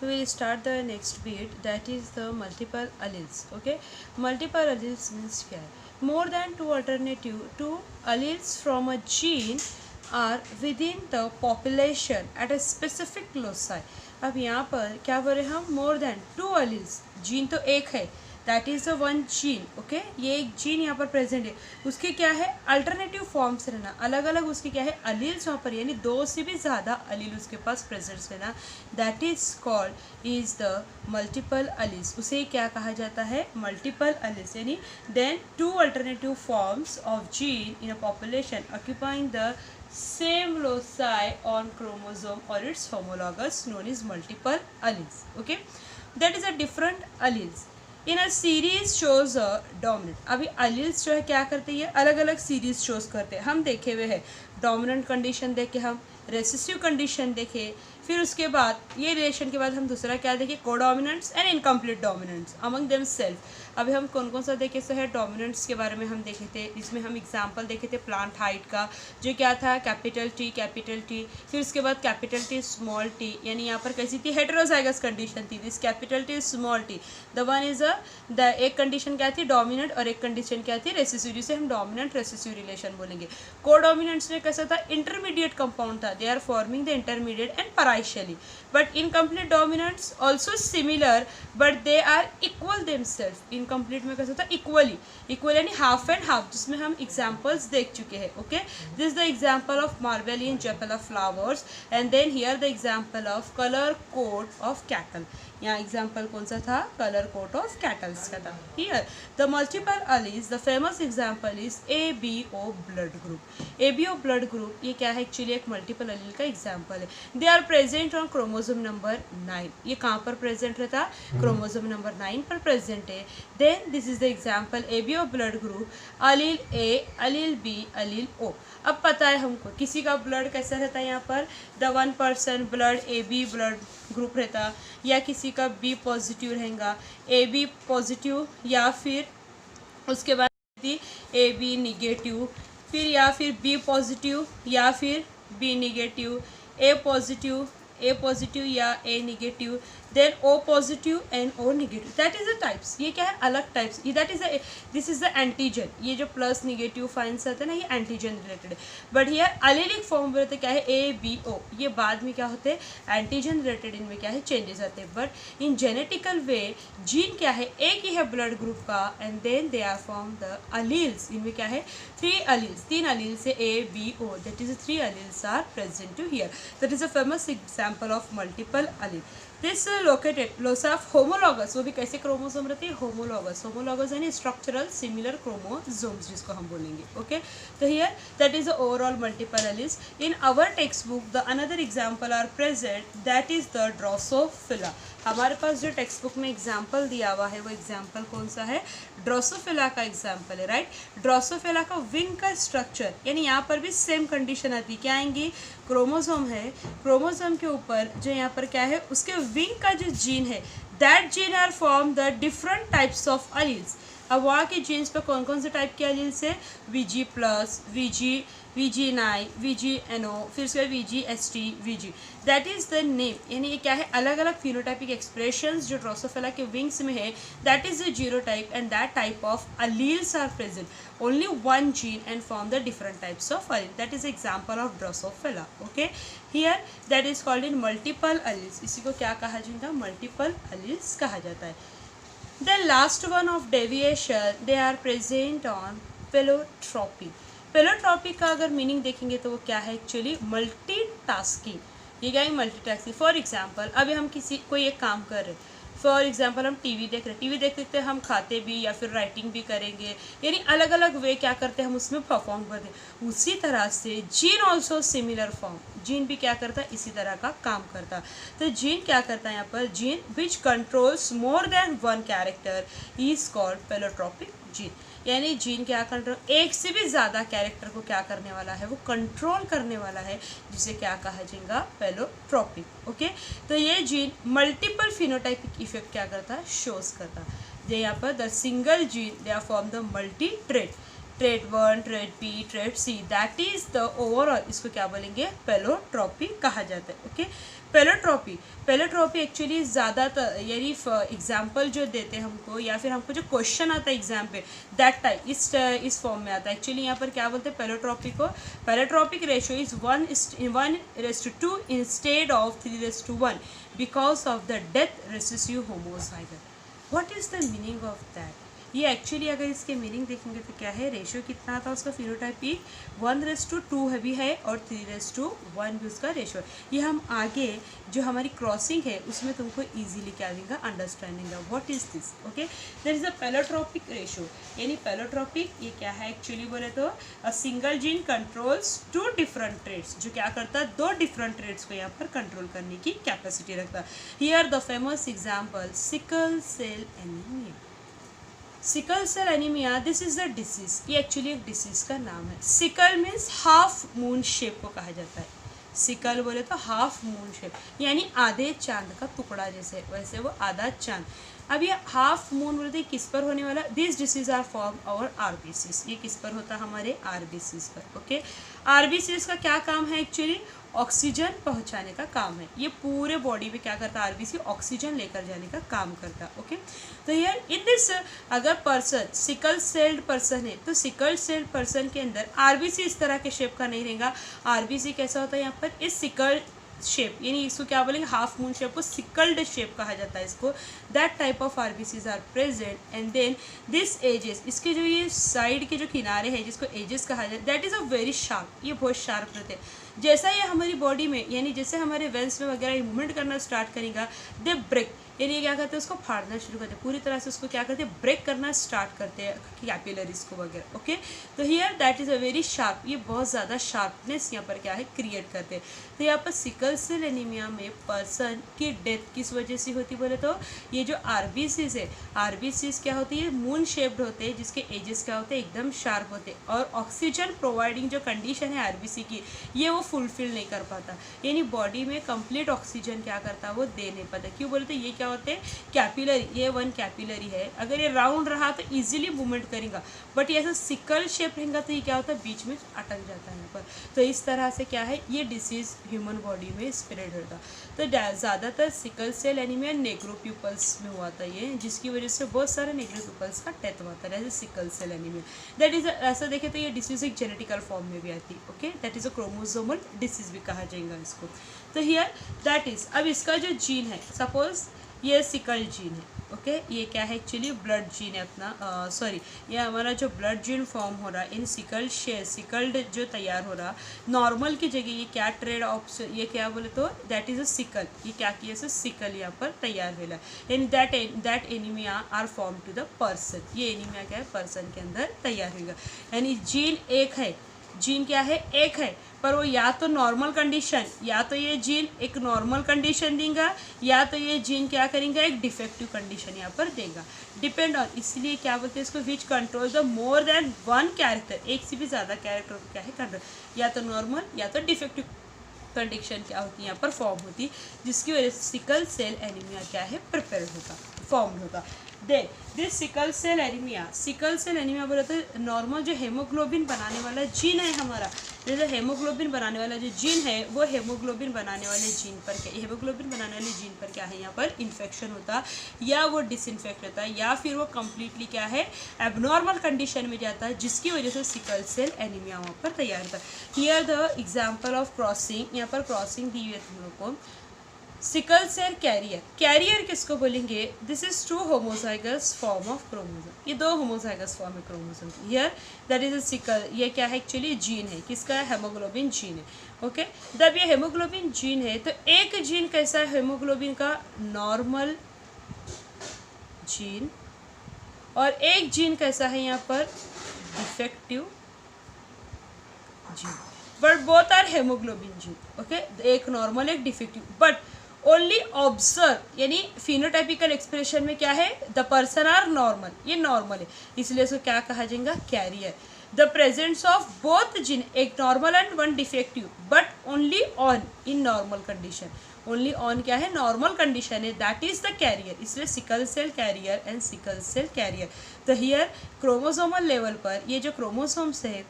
we will start the next bit, that is the multiple alleles. Okay, multiple alleles means क्या है? More than two alleles from a gene are within the population at a specific loci. अब यहाँ पर क्या बोल रहे हैं हम? More than to alleles, gene तो एक है, that is a one gene. Okay, ये एक जीन यहाँ पर प्रेजेंट है, उसके क्या है? अल्टरनेटिव फॉर्म्स रहना, अलग अलग उसके क्या है? अलील्स वहाँ पर, यानी दो से भी ज़्यादा अलील उसके पास प्रेजेंट रहना, that is called is the multiple alleles. उसे क्या कहा जाता है? Multiple alleles. यानी then two alternative forms of gene in a population occupying the same loci on chromosome or its homologous known as multiple alleles. Okay, that is a different alleles in a series shows a dominant. अभी alleles जो है क्या करते हैं? अलग अलग series shows करते हैं. हम देखे हुए हैं डोमिनेंट कंडीशन देखे, हम रेसेसिव कंडीशन देखे, फिर उसके बाद ये रिलेशन के बाद हम दूसरा क्या देखें? Codominants and incomplete dominants among themselves. अभी हम कौन कौन सा देखे सो है? डोमिनेंट्स के बारे में हम देखे थे, इसमें हम एग्जांपल देखे थे प्लांट हाइट का, जो क्या था? Capital T. फिर उसके बाद कैपिटल टी स्मॉल टी, यानी यहाँ पर कैसी थी? हेटेरोजाइगस कंडीशन थी, this capital T small T. The one is the एक कंडीशन क्या थी? डोमिनेंट, और एक कंडीशन क्या थी? रेसेसिव, जिसे हम डोमिनेंट रेसेसिव रिलेशन बोलेंगे. कोडोमिनेंट्स में कैसा था? इंटरमीडिएट कंपाउंड था, they are forming the intermediate and पाराइशियली. But incomplete डोमिनेंट्स also similar but they are equal themselves. Incomplete में कैसा था? इक्वली, इक्वल यानी हाफ एंड हाफ, जिसमें हम एग्जाम्पल्स देख चुके हैं. Okay, this is the example of मार्वेलियन जेपेला flowers and then here the example of colour code of cattle. यहाँ एग्जाम्पल कौन सा था? कलर कोड ऑफ कैटल्स का था. Here the multiple allies, the famous example is ABO blood group. ABO blood group ये क्या है? Actually एक मल्टीपल अलील का एग्जाम्पल है. They are present on chromosome number 9. ये कहाँ पर प्रेजेंट रहता? क्रोमोसोम नंबर 9 पर प्रेजेंट है. Then this is the example ABO blood group, allele A, allele B, allele O. अब पता है हमको किसी का ब्लड कैसा रहता है. यहाँ पर the one person blood AB blood group रहता, या किसी का B पॉजिटिव रहेगा, AB पॉजिटिव, या फिर उसके बाद AB निगेटिव, फिर या फिर B पॉजिटिव या फिर B निगेटिव, A पॉजिटिव या A negative, then O positive and O negative. That is the types. ये क्या है? अलग types. That is this is the antigen. ये जो प्लस निगेटिव फाइंस आते हैं ना, ये एंटीजन रिलेटेड है. बट ये अलेलिक फॉर्म बोलते क्या है? ABO. ये बाद में क्या होते हैं? एंटीजन रिलेटेड, इनमें क्या है? चेंजेस आते हैं. But in genetical way gene क्या है? एक ही है ब्लड ग्रुप का, and then they are form the alleles. इनमें क्या है? 3 अलील्स, 3 अलील्स से ABO. That is 3 alleles are present too here. That is a famous example of multiple allele. This located locus of homologous. वो भी कैसे chromosome रहती है? Homologous. Homologous यानी स्ट्रक्चरल सिमिलर क्रोमोसोम्स, जिसको हम बोलेंगे. ओके, तो here that is the overall multiple alleles. In our textbook the another example are present, that is the Drosophila. हमारे पास जो टेक्स्ट बुक में एग्जाम्पल दिया हुआ है, वो एग्जाम्पल कौन सा है? ड्रोसोफिला का एग्जाम्पल है. राइट, ड्रोसोफिला का विंग का स्ट्रक्चर, यानी यहाँ पर भी सेम कंडीशन आती. क्या आएंगी? क्रोमोसोम है, क्रोमोसोम के ऊपर जो यहाँ पर क्या है? उसके विंग का जो जीन है, that gene are form the different types of alleles. अब वहाँ के जीन्स पे कौन कौन से टाइप के अलील्स है? VG+, VG9, VGNO, फिर उसके बाद VGST, VG. That is the name. यानी ये क्या है? अलग अलग फिनोटाइपिक एक्सप्रेशंस जो ड्रोसोफिला के विंग्स में है, that is the genotype, and that type of alleles are present. Only one gene and form the different types of allele. That is example of Drosophila. Okay, here that is called in multiple alleles. इसी को क्या कहा जाएगा? Multiple alleles कहा जाता है. The last one of deviation, they are present on pelotropy. पेलोट्रॉपी का अगर मीनिंग देखेंगे तो वो क्या है? Actually multitasking. ये क्या है? मल्टीटास्किंग. फॉर एग्जांपल अभी हम कोई एक काम कर रहे हैं, फॉर एग्जांपल हम टीवी देख रहे हैं, टीवी देखते देखते हम खाते भी या फिर राइटिंग भी करेंगे, यानी अलग अलग वे क्या करते हैं? हम उसमें परफॉर्म करते हैं. उसी तरह से gene also similar form. Gene भी क्या करता है? इसी तरह का काम करता है. तो जीन क्या करता है यहाँ पर? Gene which controls more than one character is called pleiotropic gene. यानी जीन क्या कंट्रोल, एक से भी ज़्यादा कैरेक्टर को क्या करने वाला है? वो कंट्रोल करने वाला है, जिसे क्या कहा जाएगा? पेलोट्रॉपिक. ओके, तो ये जीन मल्टीपल फिनोटाइपिक इफेक्ट क्या करता है? शोज करता है. यहाँ पर the single gene they are form the multi trait. Trait 1, trait B, trait C, that is the overall. इसको क्या बोलेंगे? पेलोट्रॉपी कहा जाता है. ओके, पेलोट्रॉपी एक्चुअली ज़्यादातर यानी एग्जाम्पल जो देते हैं हमको या फिर हमको जो क्वेश्चन आता है एग्जाम पे दैट टाइप इस फॉर्म में आता है। एक्चुअली यहाँ पर क्या बोलते हैं पेलोट्रॉपी को, pleiotropic ratio is 1:2 instead of 3:1 because of the death recessive homozygous. What is the meaning of that? ये एक्चुअली अगर इसके मीनिंग देखेंगे तो क्या है, रेशियो कितना था उसका फिनोटाइप ई 1:2 भी है और 3:1 भी उसका रेशियो है। ये हम आगे जो हमारी क्रॉसिंग है उसमें तुमको इजीली क्या देंगे, अंडरस्टैंडिंग है what is this. Okay, there is a pleiotropic ratio, यानी पेलोट्रॉपिक ये क्या है एक्चुअली बोले तो a single gene controls 2 different traits, जो क्या करता है 2 डिफरेंट ट्रेट्स को यहाँ पर कंट्रोल करने की कैपेसिटी रखता है। Here the famous example sickle cell anaemia. Sickle cell anaemia this is the disease, ये एक्चुअली एक डिसीज का नाम है। Sickle means half moon shape को कहा जाता है। सिकल बोले तो हाफ मून शेप, यानी आधे चांद का टुकड़ा जैसे, वैसे वो आधा चांद। अब ये हाफ मून बोलते हैं किस पर होने वाला, दिस डिसीज आर फॉर्म और आरबीसीज, ये किस पर होता है हमारे आरबीसीज पर। ओके, आरबीसीज का क्या काम है एक्चुअली, ऑक्सीजन पहुंचाने का काम है। ये पूरे बॉडी में क्या करता है, आरबीसी ऑक्सीजन लेकर जाने का काम करता है। ओके, तो यार इन दिस अगर पर्सन सिकल सेल्ड पर्सन है तो सिकल सेल्ड पर्सन के अंदर आरबीसी इस तरह के शेप का नहीं रहेगा। आरबीसी कैसा होता है यहाँ पर, इस सिकल शेप, यानी इसको क्या बोलेंगे, हाफ मून शेप को सिकल्ड शेप कहा जाता है इसको। That type of RBCs are present and then this edges, इसके जो ये साइड के जो किनारे हैं जिसको एजेस कहा जाता है, that is a very sharp, ये बहुत शार्प रहते हैं। जैसा ये हमारी बॉडी में यानी जैसे हमारे वेंस में वगैरह मूवमेंट करना स्टार्ट करेगा, दे ब्रेक, यानी ये क्या करते हैं उसको फाड़ना शुरू करते हैं, पूरी तरह से उसको क्या करते हैं, ब्रेक करना स्टार्ट करते हैं कैपिलरीज को वगैरह। ओके, तो here that is a very sharp, ये बहुत ज़्यादा शार्पनेस यहाँ पर क्या है क्रिएट करते हैं। तो यहाँ पर सिकल सेल एनीमिया में पर्सन की डेथ किस वजह से होती बोले तो ये जो आरबीसीज है, आरबीसीज क्या होती है, मून शेप्ड होते हैं, जिसके एजेस क्या होते हैं एकदम शार्प होते हैं, और ऑक्सीजन प्रोवाइडिंग जो कंडीशन है आरबीसी की ये वो फुलफिल नहीं कर पाता, यानी बॉडी में कंप्लीट ऑक्सीजन क्या करता है वो दे नहीं पाता। क्यों बोलते ये क्या होते हैं, कैपिलरी, ये 1 कैपिलरी है, अगर ये राउंड रहा तो इजीली मूवमेंट करेगा, बट ये ऐसा सिकल शेप रहेगा तो ये क्या होता है बीच में अटक जाता है यहाँ पर। तो इस तरह से क्या है ये डिसीज ह्यूमन बॉडी में स्प्रेड होता। तो ज़्यादातर sickle cell anaemia negro peoples में हुआ था ये, जिसकी वजह से बहुत सारे नेग्रो पीपल्स का डेथ हुआ था, जैसे sickle cell anaemia. That is ऐसा देखे तो ये डिसीज एक जेनेटिकल फॉर्म में भी आती है। Okay, that is a chromosomal disease भी कहा जाएगा इसको। तो हियर दैट इज, अब इसका जो जीन है, सपोज ये सिकल जीन है। ओके, ये क्या है एक्चुअली ब्लड जीन है अपना, सॉरी ये हमारा जो ब्लड जीन फॉर्म हो रहा है इन सिकल्ड जो तैयार हो रहा, नॉर्मल की जगह ये क्या ट्रेड ऑफ, ये क्या बोले तो दैट इज़ अ सिकल, ये क्या किया से सिकल यहाँ पर तैयार हुआ है, यानी that anaemia are form to the person, ये एनीमिया क्या है पर्सन के अंदर तैयार होगा। यानी जीन एक है, जीन क्या है एक है, पर वो या तो नॉर्मल कंडीशन, या तो ये जीन एक नॉर्मल कंडीशन देगा, या तो ये जीन क्या करेंगे एक डिफेक्टिव कंडीशन यहाँ पर देगा, डिपेंड ऑन, इसलिए क्या बोलते हैं इसको which control the more than 1 character, एक से भी ज़्यादा कैरेक्टर को क्या है कंट्रोल, या तो नॉर्मल या तो डिफेक्टिव कंडीशन क्या होती है यहाँ पर फॉर्म होती, जिसकी वजह से सिकल सेल एनीमिया क्या है प्रिपेयर होता, फॉर्म होता। Then this sickle cell anaemia बोले तो नॉर्मल जो हेमोग्लोबिन बनाने वाला जीन है हमारा, जैसे हेमोग्लोबिन बनाने वाला जो जीन है वो हेमोग्लोबिन बनाने वाले जीन पर क्या, हेमोग्लोबिन बनाने वाले जीन पर क्या है यहाँ पर इन्फेक्शन होता, या वो डिसइन्फेक्ट होता है, या फिर वो कम्प्लीटली क्या है एबनॉर्मल कंडीशन में जाता है, जिसकी वजह से सिकल सेल एनीमिया वहाँ पर तैयार होता है। Here the example of crossing, यहाँ पर क्रॉसिंग दी हुई है तुम लोग को। सिकल सेल कैरियर किसको बोलेंगे, this is 2 homozygous form of chromosome, ये 2 होमोजाइगस फॉर्म है chromosome. Here that is a sickle, ये क्या है एक्चुअली जीन है, किसका है हेमोग्लोबिन जीन है। ओके, जब ये हेमोग्लोबिन जीन है तो एक जीन कैसा है हेमोग्लोबिन का, नॉर्मल जीन, और एक जीन कैसा है यहाँ पर defective gene, but both are haemoglobin gene. Okay, एक नॉर्मल एक डिफेक्टिव, बट ओनली ऑब्जर्व, यानी फिनोटाइपिकल एक्सप्रेशन में क्या है द पर्सन आर नॉर्मल, ये नॉर्मल है, इसलिए इसको क्या कहा जाएगा carrier. The presence of both gene, एक normal and 1 defective, but only on in normal condition, only on क्या है नॉर्मल कंडीशन है, दैट इज द कैरियर, इसलिए sickle cell carrier and sickle cell carrier. तो हियर क्रोमोसोमल लेवल पर ये जो chromosomes है,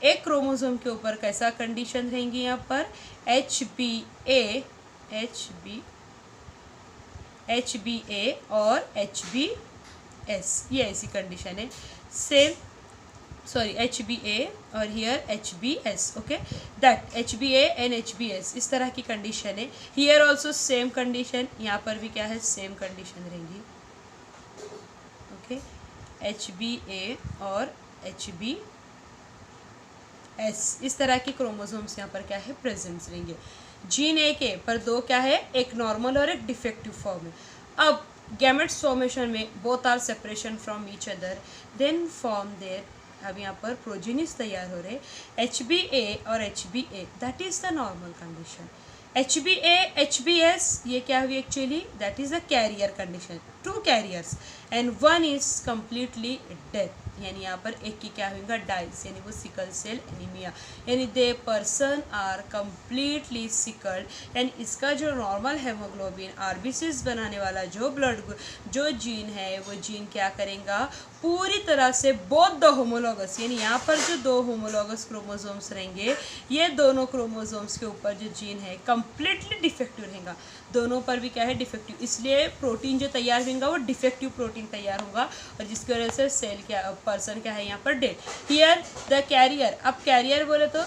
एक क्रोमोसोम के ऊपर कैसा कंडीशन रहेंगी यहाँ पर HBA HBA और HBS, ये ऐसी कंडीशन है. सेम, sorry, HBA और here HBS. Okay, that HBA and HBS इस तरह की कंडीशन है. here also सेम कंडीशन, यहाँ पर भी क्या है, सेम कंडीशन रहेंगी. ओके, HBA और HBS इस तरह के क्रोमोसोम्स यहाँ पर क्या है, प्रेजेंट रहेंगे. जीन एक है पर दो क्या है, एक नॉर्मल और एक डिफेक्टिव फॉर्म है. अब गैमेट्स फॉर्मेशन में both are separation from each other, then form there. अब यहाँ पर प्रोजेनिस तैयार हो रहे, HBA और HBA, that is the normal condition. HBA HBS ये क्या हुई actually, that is the carrier condition, 2 carriers and 1 is completely death. यानी यहाँ पर एक की क्या होगा, डाइस, यानी वो सिकल सेल एनीमिया, यानी दे पर्सन आर कम्प्लीटली सिकल्ड. यानी इसका जो नॉर्मल हेमोग्लोबिन आरबीसीज बनाने वाला जो ब्लड जो जीन है, वो जीन क्या करेगा, पूरी तरह से बोथ द होमोलॉगस, यानी यहाँ पर जो 2 होमोलॉगस क्रोमोसोम्स रहेंगे, ये दोनों क्रोमोसोम्स के ऊपर जो जीन है कम्प्लीटली डिफेक्टिव रहेगा. दोनों पर भी क्या है, डिफेक्टिव. इसलिए प्रोटीन जो तैयार होगा वो डिफेक्टिव प्रोटीन तैयार होगा, और जिसकी वजह से सेल क्या, पर्सन क्या है यहाँ पर डेड. हियर द कैरियर, अब कैरियर बोले तो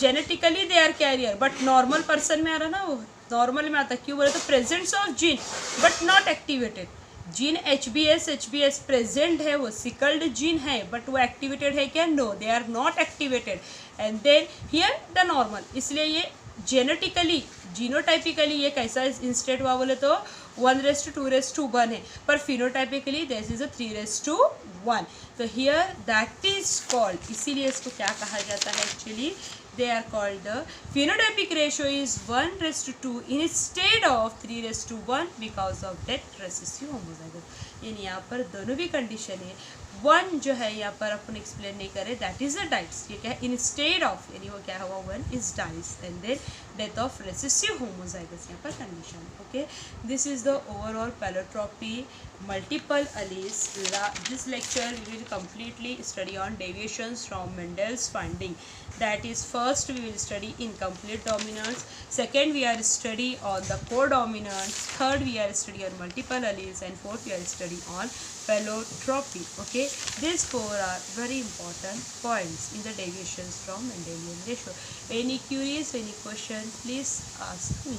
genetically they are carrier, but normal person में आ रहा ना, वो नॉर्मल में आता. क्यों बोले तो presence of gene but not activated. Gene HBS present है, वो सिकल्ड जीन है, बट वो एक्टिवेटेड है क्या, no, they are not activated. And then here the normal, इसलिए ये जेनेटिकली जीनोटाइपिकली ये कैसा इंस्टेट हुआ बोले तो 1:2:1 है, पर फिनोटाइपिकली दिस इज 3:1. तो हियर दैट इज कॉल्ड, इसीलिए इसको क्या कहा जाता है actually, they are called the phenotypic ratio is 1:2 instead of 3:1 because of that recessive homozygous. यानी यहाँ पर दोनों भी कंडीशन है. 1 जो है यहाँ पर अपन एक्सप्लेन नहीं करें, दैट इज द डाइस. ये क्या है, इंस्टेड ऑफ, यानी वो क्या हुआ, 1 is dies and then death of recessive homozygous यहाँ पर condition. Okay, this is the overall pleiotropy multiple alleles. This lecture we will completely study on deviations from Mendel's finding. That is, first we will study incomplete dominance, second we are study on the codominants, third we are study on multiple alleles, and fourth we are study on pallotropy. Okay, these 4 are very important points in the deviations from Mendelian ratio. Any queries, any question, please ask me.